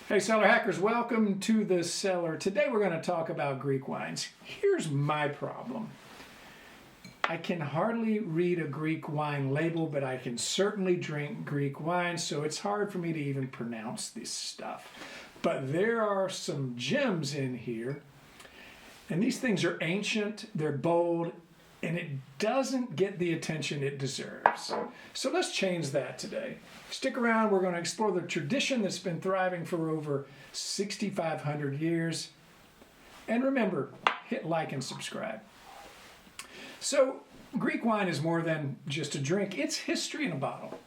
Hey Cellar Hackers, welcome to the Cellar. Today we're going to talk about Greek wines. Here's my problem. I can hardly read a Greek wine label, but I can certainly drink Greek wine, so it's hard for me to even pronounce this stuff. But there are some gems in here, and these things are ancient, they're bold, and it doesn't get the attention it deserves. So let's change that today. Stick around, we're going to explore the tradition that's been thriving for over 6,500 years. And remember, hit like and subscribe. So, Greek wine is more than just a drink, it's history in a bottle.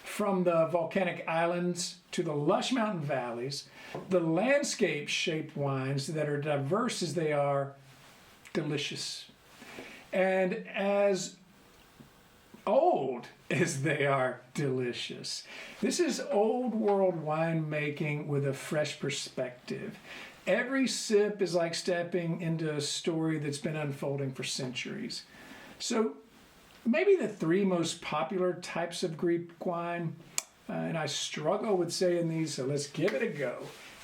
From the volcanic islands to the lush mountain valleys, the landscape-shaped wines that are diverse as they are delicious. And as old as they are delicious. This is old world winemaking with a fresh perspective. Every sip is like stepping into a story that's been unfolding for centuries. So maybe the three most popular types of Greek wine, and I struggle with saying these, so let's give it a go.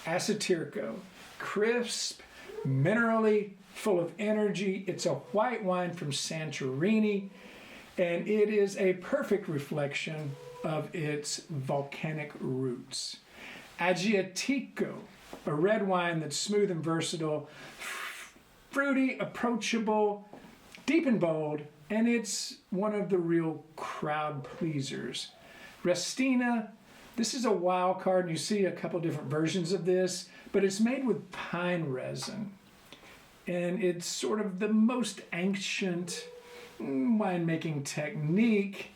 Acetirco, crisp, minerally, full of energy. It's a white wine from Santorini, and it is a perfect reflection of its volcanic roots. Agiotico, a red wine that's smooth and versatile, fruity, approachable, deep and bold, and it's one of the real crowd pleasers. Restina, this is a wild card, and you see a couple different versions of this, but it's made with pine resin. And it's sort of the most ancient winemaking technique,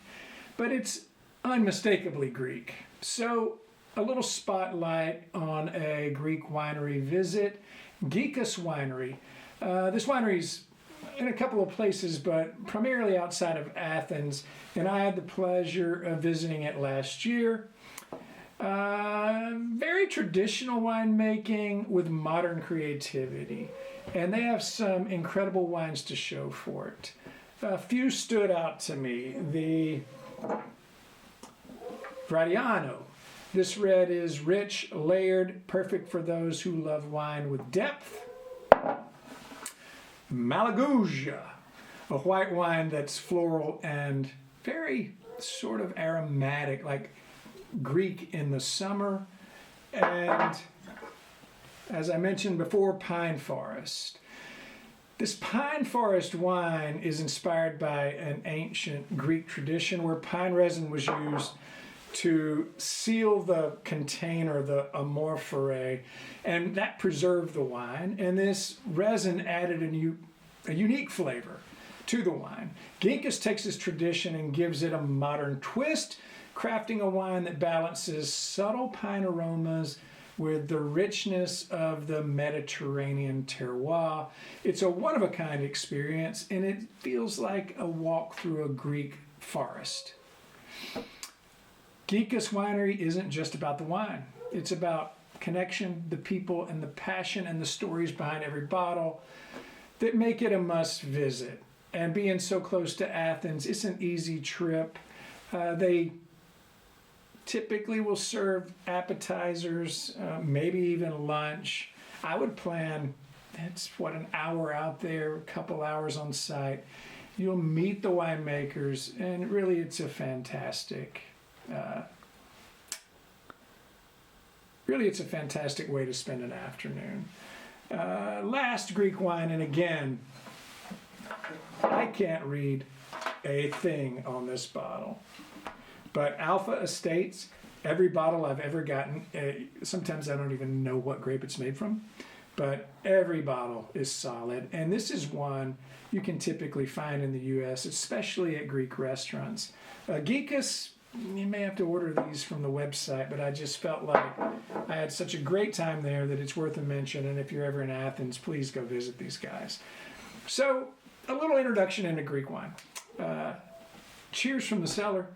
but it's unmistakably Greek. So a little spotlight on a Greek winery visit, Gikas Winery. This winery's in a couple of places, but primarily outside of Athens, and I had the pleasure of visiting it last year. Very traditional winemaking with modern creativity, and they have some incredible wines to show for it. A few stood out to me. The Varietals. This red is rich, layered, perfect for those who love wine with depth. Malaguja, a white wine that's floral and very sort of aromatic, like Greek in the summer. And as I mentioned before, pine forest. This pine forest wine is inspired by an ancient Greek tradition where pine resin was used to seal the container, the amorphore, and that preserved the wine. And this resin added a unique flavor to the wine. Gikas takes this tradition and gives it a modern twist, crafting a wine that balances subtle pine aromas with the richness of the Mediterranean terroir. It's a one-of-a-kind experience, and it feels like a walk through a Greek forest. Gikas Winery isn't just about the wine. It's about connection, the people, and the passion and the stories behind every bottle that make it a must visit. And being so close to Athens, it's an easy trip. They typically will serve appetizers, maybe even lunch. I would plan, that's an hour out there, a couple hours on site. You'll meet the winemakers, and really it's a fantastic, way to spend an afternoon. Last Greek wine, and again, I can't read a thing on this bottle. But Alpha Estates, every bottle I've ever gotten, sometimes I don't even know what grape it's made from, but every bottle is solid. And this is one you can typically find in the U.S., especially at Greek restaurants. Gikas, you may have to order these from the website, but I just felt like I had such a great time there that it's worth a mention. And if you're ever in Athens, please go visit these guys. So, a little introduction into Greek wine. Cheers from the cellar.